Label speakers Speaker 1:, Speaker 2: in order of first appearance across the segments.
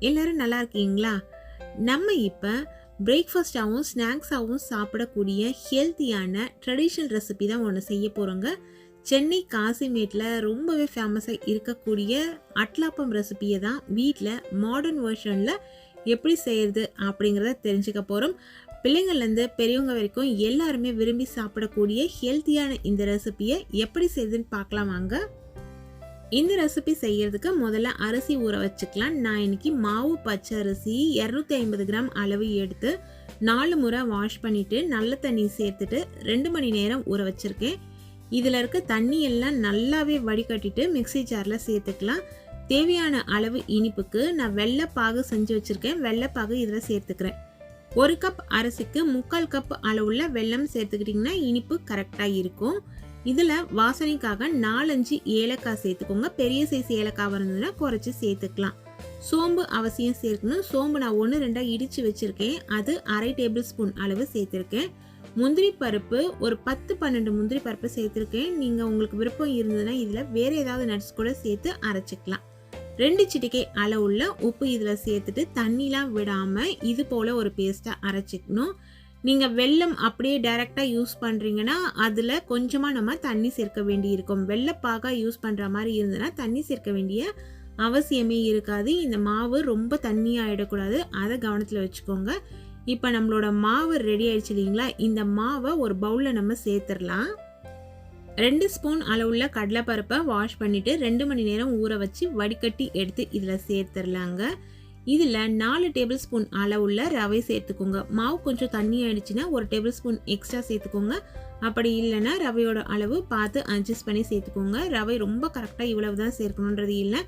Speaker 1: எல்லாரும் நல்லா இருக்கீங்களா? நம்ம இப்போ பிரேக்ஃபாஸ்டாகவும் ஸ்நாக்ஸாகவும் சாப்பிடக்கூடிய ஹெல்த்தியான ட்ரெடிஷ்னல் ரெசிபி தான் ஒன்று செய்ய போகிறோங்க. சென்னை காசிமேட்டில் ரொம்பவே ஃபேமஸாக இருக்கக்கூடிய அட்லாப்பம் ரெசிபியை தான் வீட்டில் மாடர்ன் வெர்ஷனில் எப்படி செய்கிறது அப்படிங்கிறத தெரிஞ்சுக்க போகிறோம். பிள்ளைங்கள்லேருந்து பெரியவங்க வரைக்கும் எல்லாருமே விரும்பி சாப்பிடக்கூடிய ஹெல்த்தியான இந்த ரெசிபியை எப்படி செய்யுதுன்னு பார்க்கலாம் வாங்க. இந்த ரெசிபி செய்யறதுக்கு முதல்ல அரிசி ஊற வச்சுக்கலாம். நான் இன்னைக்கு மாவு பச்சை அரிசி 250 கிராம் அளவு எடுத்து 4 முறை வாஷ் பண்ணிட்டு நல்ல தண்ணி சேர்த்துட்டு 2 மணி நேரம் ஊற வச்சிருக்கேன். இதில் இருக்க தண்ணி எல்லாம் நல்லாவே வடிகட்டிட்டு மிக்ஸி ஜாரில் சேர்த்துக்கலாம். தேவையான அளவு இனிப்புக்கு நான் வெள்ளைப்பாகு செஞ்சு வச்சுருக்கேன். வெள்ளைப்பாகு இதில் சேர்த்துக்கிறேன். 1 கப் அரிசிக்கு 3/4 கப் அளவுள்ள வெல்லம் சேர்த்துக்கிட்டிங்கன்னா இனிப்பு கரெக்டாக இருக்கும். இதில் வாசனைக்காக 4-5 ஏலக்காய் சேர்த்துக்கோங்க. பெரிய சைஸ் ஏலக்காய் இருந்ததுன்னா குறைச்சி சேர்த்துக்கலாம். சோம்பு அவசியம் சேர்க்கணும். சோம்பு நான் 1-2 இடித்து வச்சுருக்கேன். அது 1/2 டேபிள் ஸ்பூன் அளவு சேர்த்துருக்கேன். முந்திரி பருப்பு ஒரு 10-12 முந்திரி பருப்பு சேர்த்துருக்கேன். நீங்கள் உங்களுக்கு விருப்பம் இருந்ததுன்னா இதில் வேறு ஏதாவது நட்ஸ் கூட சேர்த்து அரைச்சிக்கலாம். 2 சிட்டிகை அளவுள்ள உப்பு இதில் சேர்த்துட்டு தண்ணிலாம் விடாமல் இது போல் ஒரு பேஸ்ட்டாக அரைச்சிக்கணும். நீங்கள் வெல்லம் அப்படியே டைரெக்டாக யூஸ் பண்ணுறீங்கன்னா அதில் கொஞ்சமாக நம்ம தண்ணி சேர்க்க வேண்டி இருக்கும். வெள்ளைப்பாக யூஸ் பண்ணுற மாதிரி இருந்ததுன்னா தண்ணி சேர்க்க வேண்டிய அவசியமே இருக்காது. இந்த மாவு ரொம்ப தண்ணியாக ஆகிடக்கூடாது, அதை கவனத்தில் வச்சுக்கோங்க. இப்போ நம்மளோட மாவு ரெடி ஆயிடுச்சு இல்லைங்களா? இந்த மாவை ஒரு பவுலில் நம்ம சேர்த்துடலாம். 2 ஸ்பூன் அளவுள்ள கடலைப்பருப்பை வாஷ் பண்ணிவிட்டு 2 மணி நேரம் ஊற வச்சு வடிகட்டி எடுத்து இதில் சேர்த்துடலாங்க. இதில் 4 டேபிள் ஸ்பூன் அளவுள்ள ரவை சேர்த்துக்கோங்க. மாவு கொஞ்சம் தண்ணி ஆயிடுச்சுன்னா 1 டேபிள் ஸ்பூன் எக்ஸ்ட்ரா சேர்த்துக்கோங்க. அப்படி இல்லைன்னா ரவையோட அளவு பார்த்து அட்ஜஸ்ட் பண்ணி சேர்த்துக்கோங்க. ரவை ரொம்ப கரெக்டாக இவ்வளவு தான் சேர்க்கணுன்றது இல்லை.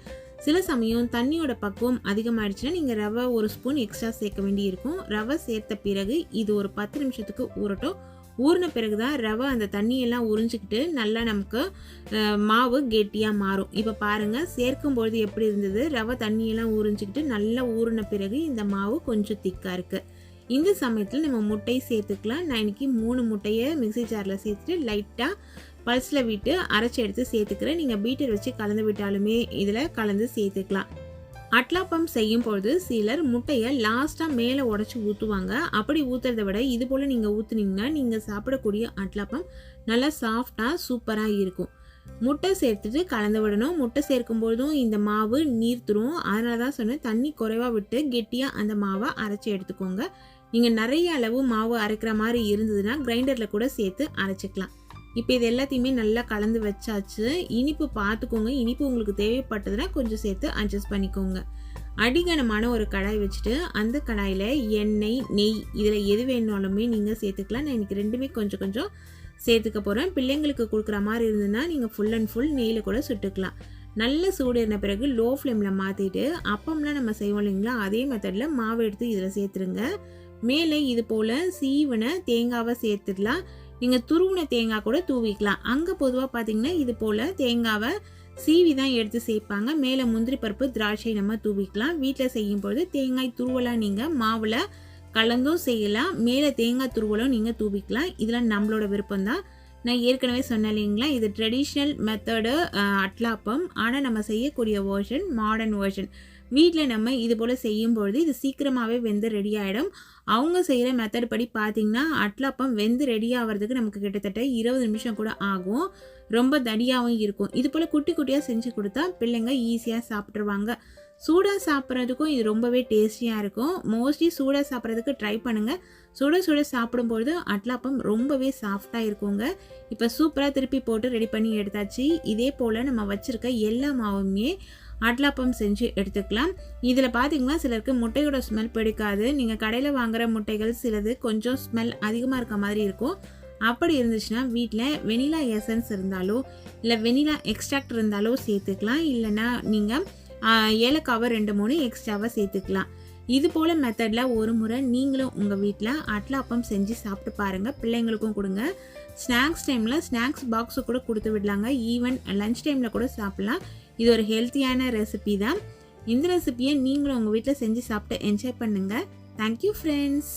Speaker 1: சில சமயம் தண்ணியோட பக்குவம் அதிகமாகிடுச்சுன்னா நீங்கள் ரவை 1 ஸ்பூன் எக்ஸ்ட்ரா சேர்க்க வேண்டி இருக்கும். ரவை சேர்த்த பிறகு இது ஒரு 10 நிமிஷத்துக்கு ஊறட்டும். ஊறின பிறகு தான் ரவை அந்த தண்ணியெல்லாம் உறிஞ்சிக்கிட்டு நல்லா நமக்கு மாவு கெட்டியாக மாறும். இப்போ பாருங்கள், சேர்க்கும்பொழுது எப்படி இருந்தது? ரவை தண்ணியெல்லாம் உறிஞ்சிக்கிட்டு நல்லா ஊறின பிறகு இந்த மாவு கொஞ்சம் திக்காக இருக்குது. இந்த சமயத்தில் நம்ம முட்டை சேர்த்துக்கலாம். நான் இன்றைக்கி 3 முட்டையை மிக்ஸி ஜாரில் சேர்த்துட்டு லைட்டாக பல்ஸில் விட்டு அரைச்சி எடுத்து சேர்த்துக்கிறேன். நீங்கள் பீட்டர் வச்சு கலந்து விட்டாலுமே இதில் கலந்து சேர்த்துக்கலாம். அட்லாப்பம் செய்யும் பொழுது சிலர் முட்டையை லாஸ்ட்டாக மேலே உடச்சி ஊற்றுவாங்க. அப்படி ஊற்றுறதை விட இது போல் நீங்கள் ஊற்றுனீங்கன்னா நீங்கள் சாப்பிடக்கூடிய அட்லாப்பம் நல்லா சாஃப்டாக சூப்பராக இருக்கும். முட்டை சேர்த்துட்டு கலந்து விடணும். முட்டை சேர்க்கும்பொழுதும் இந்த மாவு நீர்த்துரும். அதனால தான் சொன்னேன், தண்ணி குறைவாக விட்டு கெட்டியாக அந்த மாவை அரைச்சி எடுத்துக்கோங்க. நீங்கள் நிறைய அளவு மாவு அரைக்கிற மாதிரி இருந்ததுன்னா கிரைண்டரில் கூட சேர்த்து அரைச்சிக்கலாம். இப்போ இது எல்லாத்தையுமே நல்லா கலந்து வச்சாச்சு. இனிப்பு பார்த்துக்கோங்க. இனிப்பு உங்களுக்கு தேவைப்பட்டதுன்னா கொஞ்சம் சேர்த்து அட்ஜஸ்ட் பண்ணிக்கோங்க. அடிகனமான ஒரு கடாய் வச்சுட்டு அந்த கடாயில் எண்ணெய், நெய் இதில் எது வேணாலுமே நீங்கள் சேர்த்துக்கலாம். நான் இன்றைக்கி ரெண்டுமே கொஞ்சம் கொஞ்சம் சேர்த்துக்க போகிறேன். பிள்ளைங்களுக்கு கொடுக்குற மாதிரி இருந்ததுன்னா நீங்கள் ஃபுல் அண்ட் ஃபுல் நெய்யில் கூட சுட்டுக்கலாம். நல்ல சூடேறின பிறகு லோ ஃப்ளேமில் மாற்றிட்டு அப்பம்லாம் நம்ம செய்வோம் இல்லைங்களா, அதே மெத்தடில் மாவு எடுத்து இதில் சேர்த்துருங்க. மேலே இது போல் சீவன தேங்காவை சேர்த்துடலாம். நீங்கள் துருவின தேங்காய் கூட தூவிக்கலாம். அங்கே பொதுவாக பார்த்தீங்கன்னா இது போல் தேங்காவை சீவி தான் எடுத்து சேர்ப்பாங்க. மேலே முந்திரி பருப்பு, திராட்சை நம்ம தூவிக்கலாம். வீட்டில் செய்யும் பொழுது தேங்காய் துருவலாக நீங்கள் மாவில் கலந்தும் செய்யலாம். மேலே தேங்காய் துருவலும் நீங்கள் தூவிக்கலாம். இதெல்லாம் நம்மளோட விருப்பம்தான். நான் ஏற்கனவே சொன்னேன் இல்லைங்களா, இது ட்ரெடிஷ்னல் மெத்தடு அட்லாப்பம். ஆனால் நம்ம செய்யக்கூடிய வேர்ஷன் மாடர்ன் வேர்ஷன். வீட்டில் நம்ம இது போல் செய்யும்பொழுது இது சீக்கிரமாகவே வெந்து ரெடி ஆகிடும். அவங்க செய்கிற மெத்தட் படி பார்த்திங்கன்னா அட்லாப்பம் வெந்து ரெடி ஆகிறதுக்கு நமக்கு கிட்டத்தட்ட 20 நிமிஷம் கூட ஆகும். ரொம்ப தடியாகவும் இருக்கும். இது போல் குட்டி குட்டியாக செஞ்சு கொடுத்தா பிள்ளைங்க ஈஸியாக சாப்பிட்ருவாங்க. சூடாக சாப்பிட்றதுக்கும் இது ரொம்பவே டேஸ்டியாக இருக்கும். மோஸ்ட்லி சூடாக சாப்பிட்றதுக்கு ட்ரை பண்ணுங்கள். சுட சாப்பிடும்பொழுது அட்லாப்பம் ரொம்பவே சாஃப்டாக இருக்குங்க. இப்போ சூப்பராக திருப்பி போட்டு ரெடி பண்ணி எடுத்தாச்சு. இதே போல் நம்ம வச்சுருக்க எல்லா மாவுமே அட்லாப்பம் செஞ்சு எடுத்துக்கலாம். இதில் பார்த்தீங்கன்னா சிலருக்கு முட்டையோட ஸ்மெல் பிடிக்காது. நீங்கள் கடையில் வாங்குகிற முட்டைகள் சிலது கொஞ்சம் ஸ்மெல் அதிகமாக இருக்க மாதிரி இருக்கும். அப்படி இருந்துச்சுன்னா வீட்டில் வெனிலா எசன்ஸ் இருந்தாலோ இல்லை வெனிலா எக்ஸ்ட்ராக்ட் இருந்தாலோ சேர்த்துக்கலாம். இல்லைன்னா நீங்கள் ஏலக்காவை 2-3 எக்ஸ்ட்ராவாக சேர்த்துக்கலாம். இது போல் மெத்தடில் ஒரு முறை நீங்களும் உங்கள் வீட்டில் அட்லாப்பம் செஞ்சு சாப்பிட்டு பாருங்கள். பிள்ளைங்களுக்கும் கொடுங்க. ஸ்நாக்ஸ் டைமில் ஸ்நாக்ஸ் பாக்ஸு கூட கொடுத்து விடலாங்க. ஈவன் லன்ச் டைமில் கூட சாப்பிட்லாம். இது ஒரு ஹெல்த்தியான ரெசிபி தான். இந்த ரெசிபியை நீங்களும் உங்கள் வீட்டில் செஞ்சு சாப்பிட்டு என்ஜாய் பண்ணுங்கள். Thank you friends.